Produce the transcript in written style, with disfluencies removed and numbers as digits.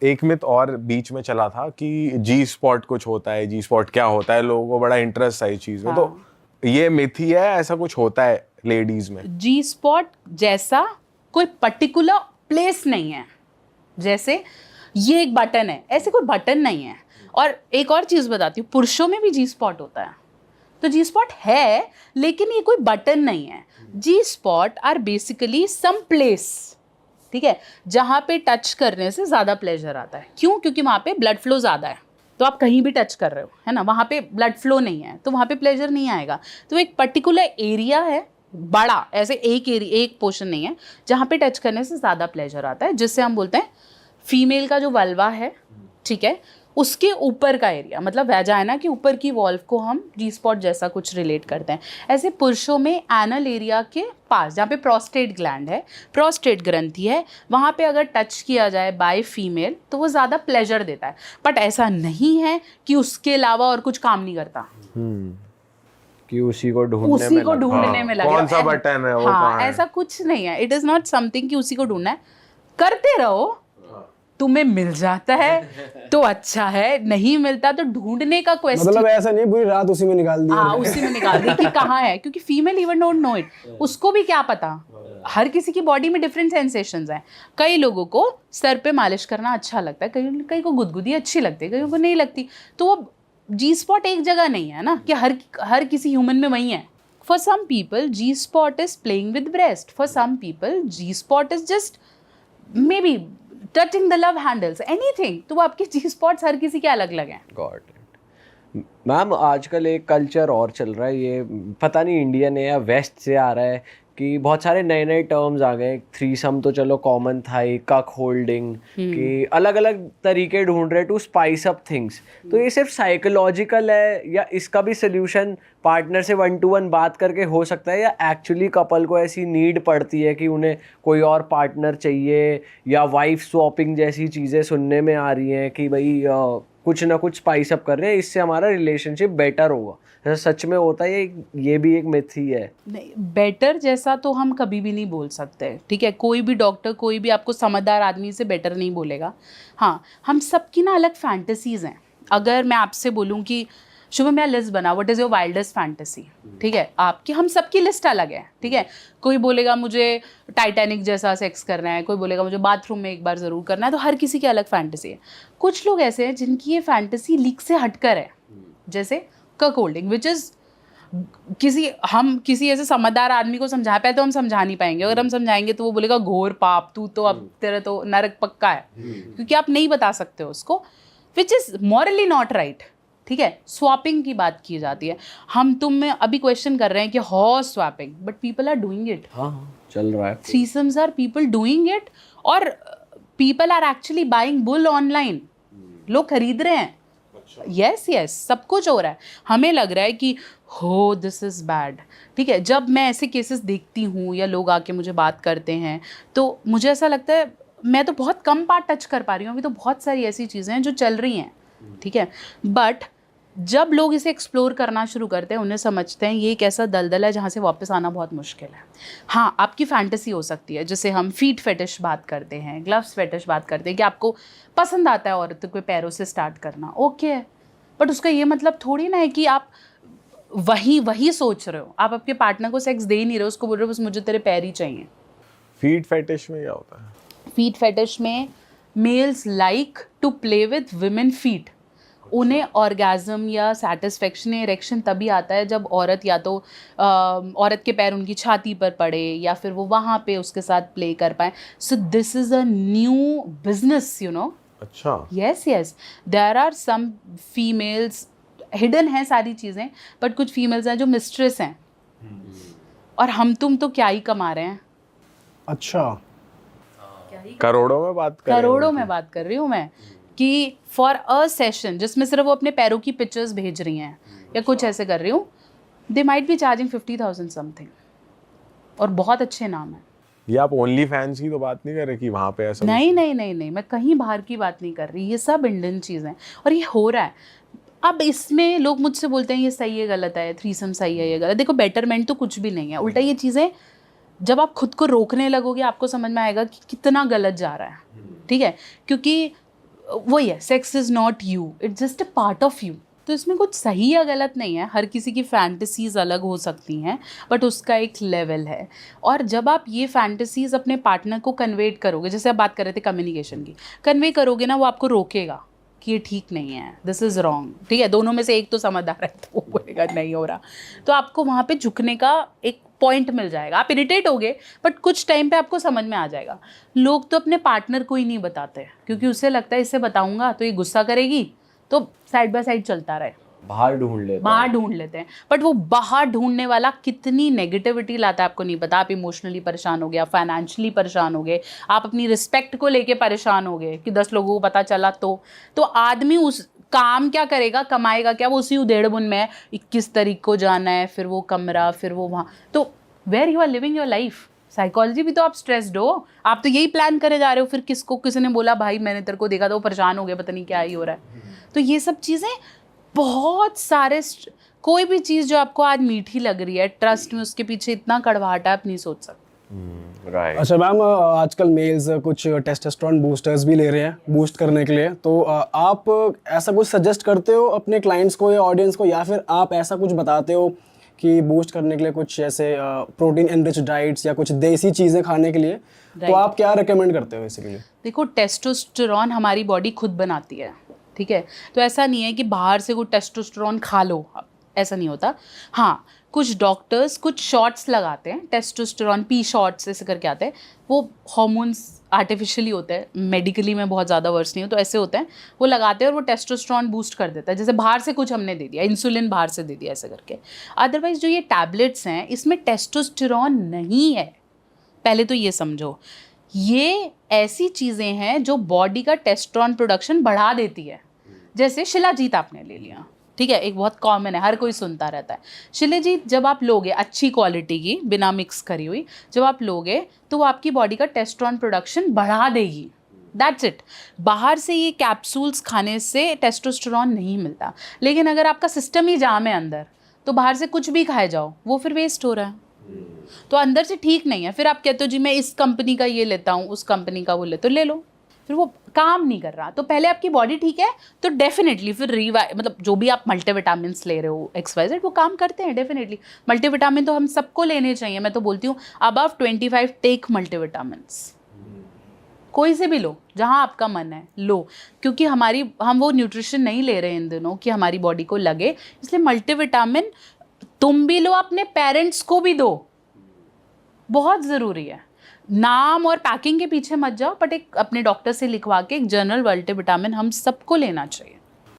एक मिथ और बीच में चला था कि जी स्पॉट कुछ होता है, जी स्पॉट क्या होता है, लोगों को बड़ा इंटरेस्ट है इस चीज में। तो ये मिथ ही है, ऐसा कुछ होता है लेडीज में? जी स्पॉट जैसा कोई पर्टिकुलर प्लेस नहीं है, जैसे ये एक बटन है, ऐसे कोई बटन नहीं है। और एक और चीज बताती हूँ, पुरुषों में भी जी स्पॉट होता है। तो जी स्पॉट है लेकिन ये कोई बटन नहीं है। G spot are basically some place, ठीक है, जहां पे टच करने से ज्यादा प्लेजर आता है। क्यों? क्योंकि वहां पे ब्लड फ्लो ज्यादा है। तो आप कहीं भी टच कर रहे हो, है ना, वहां पे ब्लड फ्लो नहीं है तो वहां पे प्लेजर नहीं आएगा। तो एक पर्टिकुलर एरिया है, बड़ा, ऐसे एक एरिया, एक पोर्शन नहीं है जहां पे टच करने से ज्यादा प्लेजर आता है, जिससे हम बोलते हैं फीमेल का जो वल्वा है, ठीक है, उसके ऊपर का एरिया, मतलब वैजाइना के ऊपर की वॉल्व को हम जी स्पॉट जैसा कुछ रिलेट करते हैं। ऐसे पुरुषों में एनल एरिया के पास, जहाँ पे प्रोस्टेट ग्लैंड है, प्रोस्टेट ग्रंथि है, वहाँ पे अगर टच किया जाए बाय फीमेल तो वो ज़्यादा प्लेजर देता है। बट ऐसा नहीं है कि उसके अलावा और कुछ काम नहीं करता, कि उसी को ढूंढने में लगे। कौन सा बटन है वो, हाँ, कहाँ है? ऐसा कुछ नहीं है। इट इज़ नॉट समथिंग कि उसी को ढूंढना है। करते रहो, तुम्हें मिल जाता है तो अच्छा है, नहीं मिलता तो ढूंढने का क्वेश्चन। मतलब ऐसा नहीं पूरी रात उसी में निकाल दी। हाँ, उसी में निकाल दी कि कहाँ है, क्योंकि female even don't know it. उसको भी क्या पता, हर किसी की बॉडी में डिफरेंट सेंसेशंस हैं। कई लोगों को सर पे मालिश करना अच्छा लगता है, कई को गुदगुदी अच्छी लगती है, कई को नहीं लगती। तो वो जी स्पॉट एक जगह नहीं है ना कि हर किसी ह्यूमन में वही है। For some people G spot is playing with breast, for some people G spot is just maybe touching the love handles, anything. तो वो आपके जी स्पॉट्स हर किसी के अलग अलग हैं। Got it. मैम, आजकल एक कल्चर और चल रहा है, ये पता नहीं इंडियन है या वेस्ट से आ रहा है, कि बहुत सारे नए नए टर्म्स आ गए। थ्रीसम तो चलो कॉमन था ही, कक होल्डिंग, कि अलग अलग तरीके ढूंढ रहे टू स्पाइस अप थिंग्स। तो ये सिर्फ साइकोलॉजिकल है या इसका भी सोल्यूशन पार्टनर से 1-to-1 बात करके हो सकता है, या एक्चुअली कपल को ऐसी नीड पड़ती है कि उन्हें कोई और पार्टनर चाहिए, या वाइफ स्वैपिंग जैसी चीज़ें सुनने में आ रही हैं कि भाई कुछ ना कुछ स्पाइस अप कर रहे हैं, इससे हमारा रिलेशनशिप बेटर होगा? सच में होता है ये भी एक मिथ ही है? नहीं, बेटर जैसा तो हम कभी भी नहीं बोल सकते, ठीक है। कोई भी डॉक्टर, कोई भी आपको समझदार आदमी से बेटर नहीं बोलेगा। हाँ, हम सबकी ना अलग फैंटेसीज हैं। अगर मैं आपसे बोलूँ कि शुभम यार लिस्ट बना, what is your wildest fantasy, ठीक है, आपकी, हम सबकी लिस्ट अलग है, ठीक है। कोई बोलेगा मुझे टाइटैनिक जैसा सेक्स करना है, कोई बोलेगा मुझे बाथरूम में एक बार ज़रूर करना है। तो हर किसी की अलग फैंटेसी है। कुछ लोग ऐसे हैं जिनकी ये फैंटेसी लीक से हटकर है, जैसे कक होल्डिंग, विच इज़ हम किसी ऐसे समझदार आदमी को समझा पाए तो हम समझा नहीं पाएंगे। अगर हम समझाएंगे तो वो बोलेगा घोर पाप, तू तो अब तेरा तो नरक पक्का है, क्योंकि आप नहीं बता सकते हो उसको, which is morally not right, ठीक है। स्वैपिंग की बात की जाती है, हम तुम में अभी क्वेश्चन कर रहे हैं कि horse swapping, but people are doing it. हाँ, चल रहा है। Threesomes are people doing it, और people are actually buying bull online. लोग खरीद रहे हैं। यस, सब कुछ हो रहा है। हमें लग रहा है कि हो दिस इज़ बैड, ठीक है। जब मैं ऐसे केसेस देखती हूँ या लोग आके मुझे बात करते हैं तो मुझे ऐसा लगता है मैं तो बहुत कम पार्ट टच कर पा रही हूँ। अभी तो बहुत सारी ऐसी चीज़ें हैं जो चल रही हैं, ठीक है। बट जब लोग इसे एक्सप्लोर करना शुरू करते हैं, उन्हें समझते हैं ये एक ऐसा दलदल है जहाँ से वापस आना बहुत मुश्किल है। हाँ, आपकी फैंटेसी हो सकती है, जैसे हम फीट फेटिश बात करते हैं, ग्लव्स फेटिश बात करते हैं, कि आपको पसंद आता है औरतों के पैरों से स्टार्ट करना, ओके है। बट उसका ये मतलब थोड़ी ना है कि आप वही सोच रहे हो। आप आपके पार्टनर को सेक्स दे ही नहीं रहे हो, उसको बोल रहे हो बस मुझे तेरे पैर ही चाहिए। फीट फेटिश में क्या होता है? फीट फेटिश में males like to play with women feet. उन्हें ऑर्गेज़म या सेटिस्फेक्शन या इरेक्शन तभी आता है जब औरत या तो औरत के पैर उनकी छाती पर पड़े या फिर वो वहाँ पे उसके साथ प्ले कर पाए। So this is a new business, you know. अच्छा। Yes, there are some females, hidden है सारी चीज़ें, बट कुछ फीमेल्स हैं जो मिस्ट्रेस हैं, और हम तुम तो क्या ही कमा रहे हैं। अच्छा, करोड़ों में बात कर रहे हैं? करोड़ों में बात कर रही हूँ मैं, कि फॉर अ सेशन जिसमें सिर्फ वो अपने पैरों की पिक्चर्स भेज रही हैं या कुछ ऐसे कर रही हूँ, they might be charging 50,000 something, और बहुत अच्छे नाम है। ये आप ओनली फैंस की तो बात नहीं कर रहे कि वहाँ पे ऐसा? नहीं, मैं कहीं बाहर की बात नहीं कर रही। ये सब इंडियन चीज़ें और ये हो रहा है। अब इसमें लोग मुझसे बोलते हैं ये सही है गलत है, थ्रीसम सही है ये गलत। देखो, बेटरमेंट तो कुछ भी नहीं है, उल्टा ये चीज़ें जब आप खुद को रोकने लगोगे आपको समझ में आएगा कि कितना गलत जा रहा है, ठीक है। क्योंकि वही है, sex is not you, it's just a part of you. तो इसमें कुछ सही या गलत नहीं है, हर किसी की फैंटेसीज़ अलग हो सकती हैं, बट उसका एक लेवल है। और जब आप ये फैंटेसीज़ अपने पार्टनर को कन्वेट करोगे, जैसे आप बात कर रहे थे कम्युनिकेशन की, कन्वे करोगे ना, वो आपको रोकेगा कि ये ठीक नहीं है, दिस इज़ रॉन्ग, ठीक है, दोनों में से एक तो समझदार है तो वो बोलेगा नहीं हो रहा, तो आपको वहाँ पे झुकने का एक पॉइंट मिल जाएगा। आप इरिटेट होगे बट कुछ टाइम पे आपको समझ में आ जाएगा। लोग तो अपने पार्टनर को ही नहीं बताते क्योंकि उसे लगता है इससे बताऊंगा तो ये गुस्सा करेगी, तो साइड बाय साइड चलता रहे, बाहर ढूंढ लेते हैं। बट वो बाहर ढूंढने वाला कितनी नेगेटिविटी लाता है आपको नहीं पता। आप इमोशनली परेशान हो गए, आप फाइनेंशियली परेशान हो गए, आप अपनी रिस्पेक्ट को लेके परेशान हो गए कि 10 लोगों को पता चला तो आदमी उस काम क्या करेगा, कमाएगा क्या, वो उसी उधेड़-बुन में है। 21 तारीख को जाना है, फिर वो कमरा, फिर वो वहाँ, तो where you are living your life. Psychology भी तो आप स्ट्रेस्ड हो, आप तो यही प्लान करे जा रहे हो, फिर किसी ने बोला भाई मैंने तेरे को देखा तो वो परेशान हो गया, पता नहीं क्या ही हो रहा है। तो ये सब चीज़ें बहुत सारे, कोई भी चीज़ जो आपको आज मीठी लग रही है, ट्रस्ट में उसके पीछे इतना कड़वाहट है, आप नहीं सोच सकते। राइट। अच्छा मैम, आजकल मेल्स कुछ टेस्टोस्टेरोन बूस्टर्स भी ले रहे हैं बूस्ट करने के लिए, तो आप ऐसा कुछ सजेस्ट करते हो अपने क्लाइंट्स को या ऑडियंस को, या फिर आप ऐसा कुछ बताते हो कि बूस्ट करने के लिए कुछ ऐसे प्रोटीन एनरिच डाइट्स या कुछ देसी चीज़ें खाने के लिए, तो आप क्या रिकमेंड करते हो बेसिकली? देखो, टेस्टोस्टेरॉन हमारी बॉडी खुद बनाती है, ठीक है, तो ऐसा नहीं है कि बाहर से कोई टेस्टोस्टेरॉन खा लो, ऐसा नहीं होता। हाँ, कुछ डॉक्टर्स कुछ शॉट्स लगाते हैं, टेस्टोस्टेरॉन पी शॉट्स ऐसे करके आते हैं, वो हार्मोन्स आर्टिफिशियली होते हैं, मेडिकली में बहुत ज़्यादा वर्स नहीं हो तो ऐसे होते हैं, वो लगाते हैं और वो टेस्टोस्टेरॉन बूस्ट कर देता है। जैसे बाहर से कुछ हमने दे दिया, इंसुलिन बाहर से दे दिया ऐसे करके। अदरवाइज जो ये टैबलेट्स हैं इसमें टेस्टोस्टेरॉन नहीं है, पहले तो ये समझो। ये ऐसी चीज़ें हैं जो बॉडी का टेस्टोस्टेरॉन प्रोडक्शन बढ़ा देती है। जैसे शिलाजीत आपने ले लिया, ठीक है, एक बहुत कॉमन है, हर कोई सुनता रहता है। शिलाजीत जब आप लोगे अच्छी क्वालिटी की, बिना मिक्स करी हुई, जब आप लोगे तो वो आपकी बॉडी का टेस्टोस्टेरॉन प्रोडक्शन बढ़ा देगी, दैट्स इट। बाहर से ये कैप्सूल्स खाने से टेस्टोस्टेरॉन नहीं मिलता। लेकिन अगर आपका सिस्टम ही जाम है अंदर, तो बाहर से कुछ भी खाए जाओ, वो फिर वेस्ट हो रहा है, तो अंदर से ठीक नहीं है। फिर आप कहते हो जी मैं इस कंपनी का ये लेता हूँ, उस कंपनी का वो लेते हो, ले लो, फिर वो काम नहीं कर रहा। तो पहले आपकी बॉडी ठीक है तो डेफिनेटली फिर मतलब जो भी आप मल्टीविटामिन्स ले रहे हो XYZ, वो काम करते हैं डेफिनेटली। मल्टीविटामिन तो हम सबको लेने चाहिए, मैं तो बोलती हूँ अबव 25 टेक मल्टीविटामिन्स, कोई से भी लो, जहाँ आपका मन है लो, क्योंकि हम वो न्यूट्रिशन नहीं ले रहे हैं इन दिनों कि हमारी बॉडी को लगे, इसलिए मल्टीविटामिन तुम भी लो, अपने पेरेंट्स को भी दो, बहुत ज़रूरी है। नाम और पैकिंग के पीछे मत जाओ, बट एक अपने डॉक्टर से लिखवा के एक जनरल मल्टीविटामिन हम सबको लेना चाहिए।